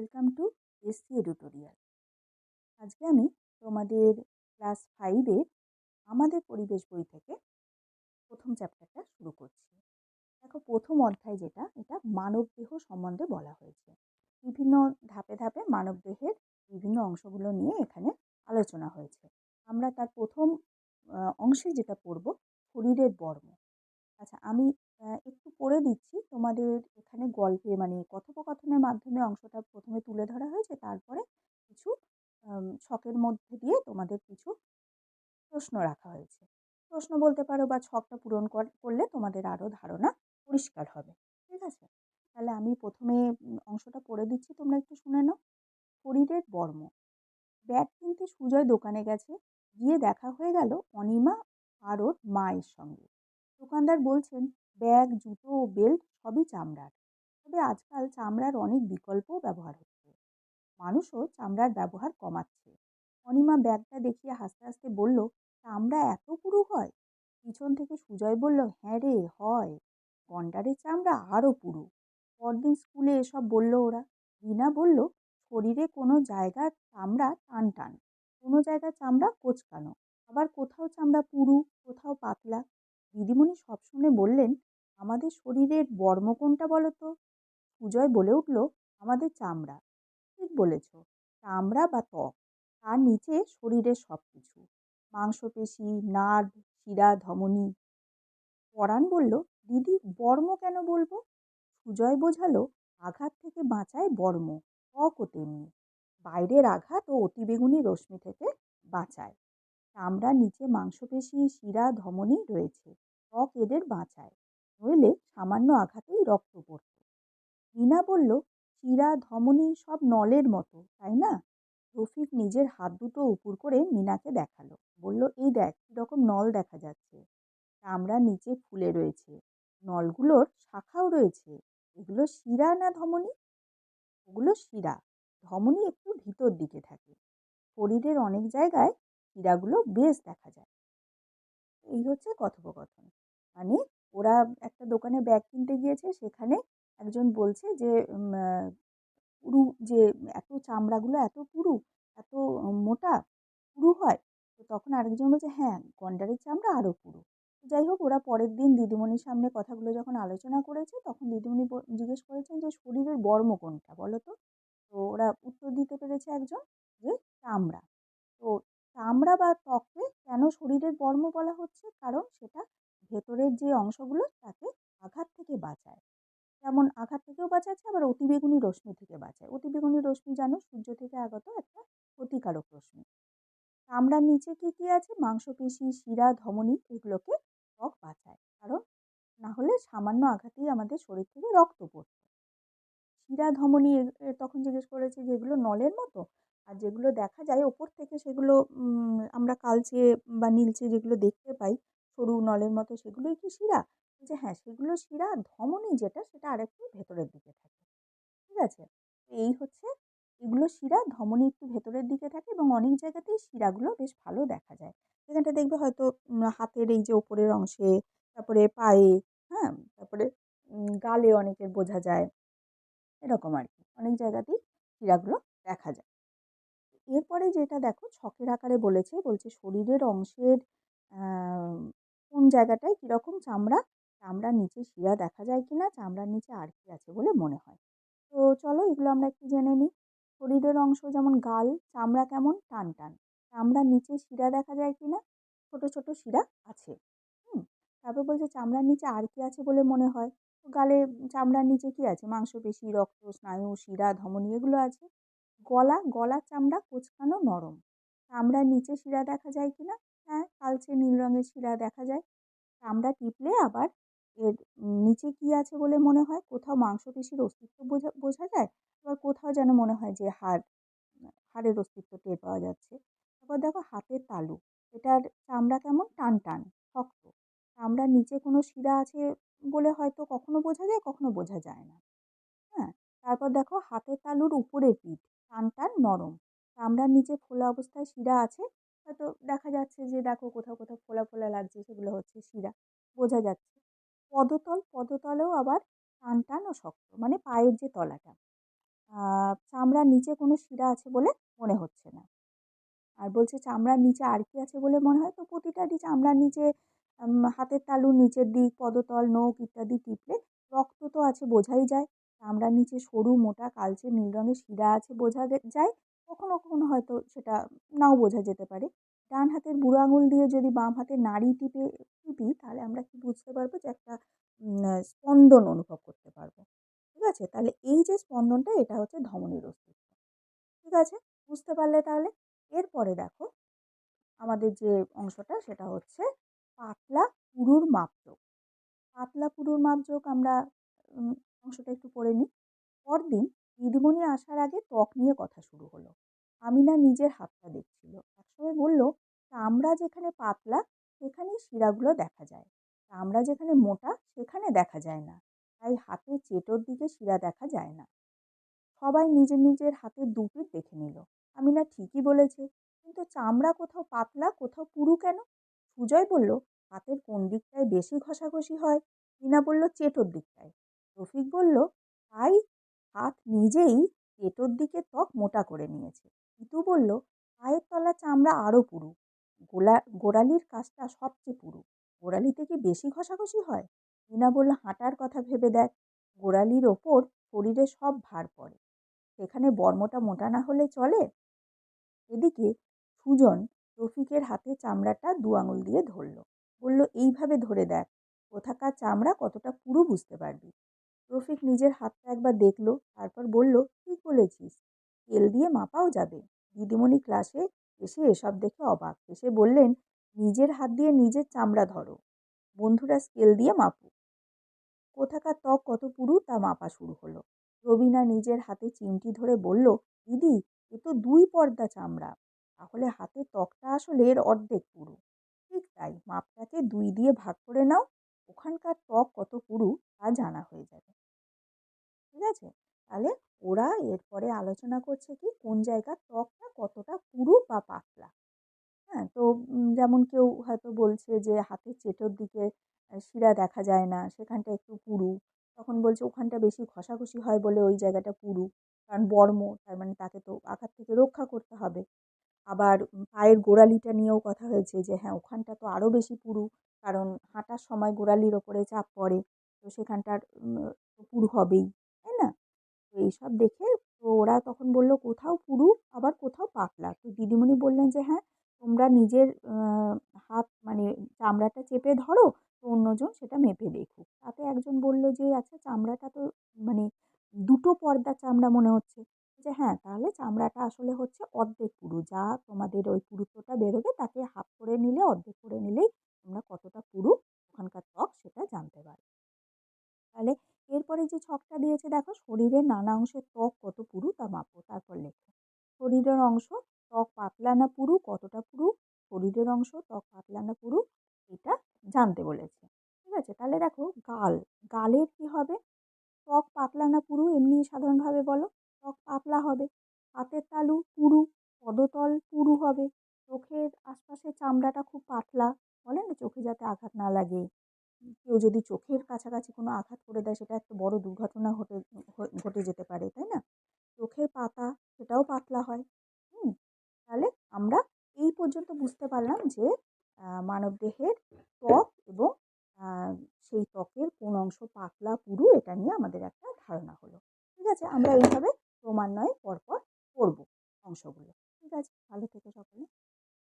Welcome to SC এডুটোরিয়াল। আজকে আমি তোমাদের ক্লাস 5-এর আমাদের পরিবেশ বই থেকে প্রথম চ্যাপ্টারটা শুরু করছি। দেখো, প্রথম অধ্যায় যেটা, এটা মানবদেহ সম্বন্ধে বলা হয়েছে। বিভিন্ন ধাপে ধাপে মানবদেহের বিভিন্ন অংশগুলো নিয়ে এখানে আলোচনা হয়েছে। আমরা তার প্রথম অংশে যেটা পড়ব, শরীরের বর্ম। আচ্ছা, আমি একটু পড়ে দিচ্ছি তোমাদের। এখানে গল্পে মানে কথোপকথনের মাধ্যমে অংশটা প্রথমে তুলে ধরা হয়েছে, তারপরে কিছু ছকের মধ্যে দিয়ে তোমাদের কিছু প্রশ্ন রাখা হয়েছে। প্রশ্ন বলতে পারো বা ছকটা পূরণ করলে তোমাদের আরও ধারণা পরিষ্কার হবে। ঠিক আছে, তাহলে আমি প্রথমে অংশটা পড়ে দিচ্ছি, তোমরা একটু শুনে নাও। শরীরের বর্ম। ব্যাগ কিনতে সুজয় দোকানে গেছে। গিয়ে দেখা হয়ে গেল অনিমা আর ওর মায়ের সঙ্গে। দোকানদার বলছেন, ব্যাগ, জুতো ও বেল্ট সবই চামড়ার। তবে আজকাল চামড়ার অনেক বিকল্পও ব্যবহার হচ্ছে। মানুষও চামড়ার ব্যবহার কমাচ্ছে। অনিমা ব্যাগটা দেখিয়ে হাসতে হাসতে বলল, চামড়া এত পুরু হয়? পিছন থেকে সুজয় বলল, হ্যাঁ রে, হয়। গন্ডারের চামড়া আরও পুরু। পরদিন স্কুলে এসব বলল ওরা। রিনা বলল, শরীরে কোনো জায়গার চামড়া টান টান, কোনো জায়গার চামড়া কোঁচকানো, আবার কোথাও চামড়া পুরু, কোথাও পাতলা। দিদিমণি সব শুনে বললেন, আমাদের শরীরের বর্ম কোনটা বলো তো? সুজয় বলে উঠল, আমাদের চামড়া। ঠিক বলেছ, চামড়া বা ত্বক, তার নিচে শরীরের সব কিছু, মাংসপেশি, নার্ভ, শিরা, ধমনী। পরাণ বলল, দিদি, বর্ম কেন বলবো? সুজয় বোঝালো, আঘাত থেকে বাঁচায় বর্ম, ত্বকও তেমনি। বাইরের আঘাত ও অতিবেগুনি রশ্মি থেকে বাঁচায়। চামড়ার নিচে মাংসপেশি, শিরা, ধমনী রয়েছে, ত্বক এদের বাঁচায়, নইলে সামান্য আঘাতেই রক্ত পড়ত। রিনা বলল, শিরা, ধমনী সব নলের মতো, তাই না? রফিক নিজের হাত দুটো উপুর করে মিনাকে দেখালো, বলল, এই দেখ কিরকম নল দেখা যাচ্ছে। চামড়ার নিচে ফুলে রয়েছে, নলগুলোর শাখাও রয়েছে। এগুলো শিরা না ধমনী? ওগুলো শিরা। ধমনী একটু ভিতর দিকে থাকে। শরীরের অনেক জায়গায় শিরাগুলো বেশ দেখা যায়। এই হচ্ছে কথোপকথন। মানে ওরা একটা দোকানে ব্যাগ কিনতে গিয়েছে, সেখানে একজন বলছে যে পুরু, যে এত চামড়াগুলো এত পুরু, এত মোটা, পুরু হয়। তো তখন আরেকজন বলছে, হ্যাঁ, গন্ডারের চামড়া আরো পুরু। যাই হোক, ওরা পরের দিন দিদিমণির সামনে কথাগুলো যখন আলোচনা করেছে, তখন দিদিমণি জিজ্ঞেস করেছেন যে শরীরের বর্ম কোনটা বলো তো? তো ওরা উত্তর দিতে পেরেছে একজন, যে চামড়া। তো চামড়া বা ত্বককে কেন শরীরের বর্ম বলা হচ্ছে? কারণ সেটা ভেতরের যে অংশগুলো, তাকে আঘাত থেকে বাঁচায়। যেমন আঘাত থেকেও বাঁচাচ্ছে, আবার অতিবেগুনি রশ্মি থেকে বাঁচায়। অতিবেগুনি রশ্মি জানো, সূর্য থেকে আগত একটা ক্ষতিকারক রশ্মি। চামড়ার নিচে কি কি আছে? মাংসপেশি, শিরা, ধমনী, এগুলোকে ত্বক বাঁচায়, কারণ না হলে সামান্য আঘাতেই আমাদের শরীর থেকে রক্ত পড়তো। শিরা, ধমনী তখন জিজ্ঞেস করেছে যেগুলো নলের মতো, আর যেগুলো দেখা যায় ওপর থেকে, সেগুলো আমরা কালচে বা নীলচে যেগুলো দেখতে পাই সরু নলের মতো, সেগুলোই কি শিরা? যে হ্যাঁ, সেগুলো শিরা। ধমনী যেটা, সেটা আরেকটু ভেতরের দিকে থাকে। ঠিক আছে, এই হচ্ছে, এগুলো শিরা। ধমনী একটু ভেতরের দিকে থাকে এবং অনেক জায়গাতেই শিরাগুলো বেশ ভালো দেখা যায়। এখানটা দেখবে হয়তো হাতের এই যে ওপরের অংশে, তারপরে পায়ে, হ্যাঁ, তারপরে গালে অনেকের বোঝা যায়, এরকম আর কি অনেক জায়গাতেই শিরাগুলো দেখা যায়। এরপরে যেটা দেখো, ছকের আকারে বলছে শরীরের অংশের কোন জায়গাটায় কিরকম চামড়া, চামড়ার নিচে শিরা দেখা যায় কিনা, চামড়ার নিচে আর কি আছে বলে মনে হয়। তো চলো এগুলো আমরা একটু জেনে নিই। শরীরের অংশ যেমন গাল, চামড়া কেমন? টান টান। চামড়ার নিচে শিরা দেখা যায় কিনা? ছোট ছোট শিরা আছে। তারপর বলছে চামড়ার নিচে আর কি আছে বলে মনে হয়। তো গালে, চামড়ার নিচে কি আছে? মাংসপেশি, রক্ত, স্নায়ু, শিরা, ধমনী, এগুলো আছে। গলা, গলার চামড়া কোঁচকানো, নরম। চামড়ার নিচে শিরা দেখা যায় কিনা? হ্যাঁ, কালচে নীল রঙের শিরা দেখা যায়। চামড়া টিপলে আবার এর নিচে কি আছে বলে মনে হয়? কোথাও মাংসপেশির অস্তিত্ব বোঝা বোঝা যায়, আবার কোথাও যেন মনে হয় যে হাড়ের অস্তিত্ব টের পাওয়া যাচ্ছে। তারপর দেখো হাতের তালু, এটার চামড়া কেমন? টান টান, শক্ত। চামড়ার নিচে কোনো শিরা আছে বলে হয়তো কখনো বোঝা যায়, কখনো বোঝা যায় না। হ্যাঁ, তারপর দেখো হাতের তালুর উপরের পিঠ, টান টান, নরম। চামড়ার নিচে ফোলা অবস্থায় শিরা আছে, হয়তো দেখা যাচ্ছে যে দেখো কোথাও কোথাও ফোলা ফোলা লাগছে, সেগুলো হচ্ছে শিরা, বোঝা যাচ্ছে। পদতল, পদতলেও আবার টান টান ও শক্ত, মানে পায়ের যে তলাটা। চামড়ার নিচে কোনো শিরা আছে বলে মনে হচ্ছে না। আর বলছে চামড়ার নিচে আর কি আছে বলে মনে হয়? তো প্রতিটারই চামড়ার নিচে হাতের তালুর নিচের দিক, পদতল, নখ ইত্যাদি টিপলে রক্ত তো আছে বোঝাই যায়। চামড়ার নিচে সরু মোটা কালচে নীল রঙের শিরা আছে বোঝা যায়। কখনো কখনো হয়তো সেটা নাও বোঝা যেতে পারে। ডান হাতের বুড়ো আঙুল দিয়ে যদি বাম হাতের নাড়ি টিপি তাহলে আমরা কি বুঝতে পারবো যে একটা স্পন্দন অনুভব করতে পারবো। ঠিক আছে? তাহলে এই যে স্পন্দনটা এটা হচ্ছে ধমনীর অস্তিত্ব। ঠিক আছে? বুঝতে পারলে তাহলে? এরপরে দেখো আমাদের যে অংশটা সেটা হচ্ছে পাতলা পুরুর মাপজোক। পাতলা পুরুর মাপজোক আমরা অংশটা একটু পড়ে নিই। পরদিন দিদিমণি আসার আগে ত্বক নিয়ে কথা শুরু হলো। আমিনা নিজের হাতটা দেখছিল। একসময় বলল, চামড়া যেখানে পাতলা সেখানেই শিরাগুলো দেখা যায়, চামড়া যেখানে মোটা সেখানে দেখা যায় না, তাই হাতে চেটোর দিকে শিরা দেখা যায় না। সবাই নিজের নিজের হাতের দুপিঠ দেখে নিল। আমিনা ঠিকই বলেছে, কিন্তু চামড়া কোথাও পাতলা কোথাও পুরু কেন? সুজয় বলল, হাতের কোন দিকটায় বেশি ঘষাঘষি হয়? রিনা বলল, চেটোর দিকটায়। রফিক বলল, তাই হাত নিজেই চেটোর দিকে ত্বক মোটা করে নিয়েছে। ইতু বলল, পায়ের তলা চামড়া আরো পুরু, গোড়ালির কাছটা সবচেয়ে পুরু, গোড়ালিতে কি বেশি ঘষাঘষি হয়? রিনা বলল, হাঁটার কথা ভেবে দেখ, গোড়ালির ওপর শরীরে সব ভার পড়ে, সেখানে বর্মটা মোটা না হলে চলে? এদিকে সুজন রফিকের হাতে চামড়াটা দু আঙুল দিয়ে ধরল, বলল, এইভাবে ধরে দেখ, কোথাকার চামড়া কতটা পুরু বুঝতে পারবি। রফিক নিজের হাতটা একবার দেখলো, তারপর বলল, ঠিক বলেছিস, স্কেল দিয়ে মাপাও যাবে। দিদিমণি ক্লাসে এসে এসব দেখে অবাক, এসে বললেন, নিজের হাত দিয়ে নিজের চামড়া ধরো, বন্ধুরা স্কেল দিয়ে মাপুক। কোথাকার ত্বক কত পুরু তা মাপা শুরু হলো। রবিনা নিজের হাতে চিমটি ধরে বলল, দিদি, এ তো 2 পর্দা চামড়া, তাহলে হাতের ত্বকটা আসলে এর অর্ধেক পুরু। ঠিক তাই, মাপটাকে 2 দিয়ে ভাগ করে নাও, ওখানকার ত্বক কত পুরু তা জানা হয়ে যাবে। ঠিক আছে? তাহলে ওরা এরপরে আলোচনা করছে কি কোন জায়গার ত্বকটা কতটা পুরু বা পাতলা। হ্যাঁ, তো যেমন কেউ হয়তো বলছে যে হাতের চেটোর দিকে শিরা দেখা যায় না, সেখানটা একটু পুরু। তখন বলছে ওখানটা বেশি ঘষাঘষি হয় বলে ওই জায়গাটা পুরু। কারণ বর্ম, তার মানে তাকে তো আঘাত থেকে রক্ষা করতে হবে। আবার পায়ের গোড়ালিটা নিয়েও কথা হয়েছে যে হ্যাঁ, ওখানটা তো আরও বেশি পুরু, কারণ হাঁটার সময় গোড়ালির ওপরে চাপ পড়ে, তো সেখানটার পুরু হবেই, তাই না? তো এইসব দেখে তো ওরা তখন বলল, কোথাও পুরু আবার কোথাও পাতলা। তো দিদিমণি বললেন যে হ্যাঁ, তোমরা নিজের হাত মানে চামড়াটা চেপে ধরো, তো অন্যজন সেটা মেপে দেখুক। তাতে একজন বলল যে আচ্ছা, চামড়াটা তো মানে 2 পর্দা চামড়া মনে হচ্ছে। যে হ্যাঁ, তাহলে চামড়াটা আসলে হচ্ছে অর্ধেক পুরু, যা তোমাদের ওই পুরুত্বটা বেরোবে তাকে হাফ করে নিলে, অর্ধেক করে নিলেই তোমরা কতটা পুরু ওখানকার ত্বক সেটা জানতে পারবে। তাহলে এরপরে যে ছকটা দিয়েছে দেখো, শরীরের নানা অংশের ত্বক কত পুরু তা মাপো, তারপর লেখো শরীরের অংশ ত্বক পাতলা না পুরু, কতটা পুরু, শরীরের অংশ ত্বক পাতলা না পুরু, এটা জানতে বলেছে। ঠিক আছে? তাহলে দেখো গালের কি হবে? ত্বক পাতলা না পুরু এমনি সাধারণভাবে বলো? ত্বক পাতলা হবে। হাতের তালু পুরু, পদতল পুরু হবে। চোখের আশপাশের চামড়াটা খুব পাতলা, বলে না চোখে যাতে আঘাত না লাগে। কেউ যদি চোখের কাছাকাছি কোনো আঘাত করে দেয় সেটা একটা বড় দুর্ঘটনা ঘটে যেতে পারে, তাই না? চোখের পাতা সেটাও পাতলা হয়। হুম তাহলে আমরা এই পর্যন্ত বুঝতে পারলাম যে মানবদেহের ত্বক এবং সেই ত্বকের কোন অংশ পাতলা পুরু এটা নিয়ে আমাদের একটা ধারণা হলো। ঠিক আছে? আমরা এইভাবে ক্রমান্বয়ে পরপর পড়ব অংশগুলো।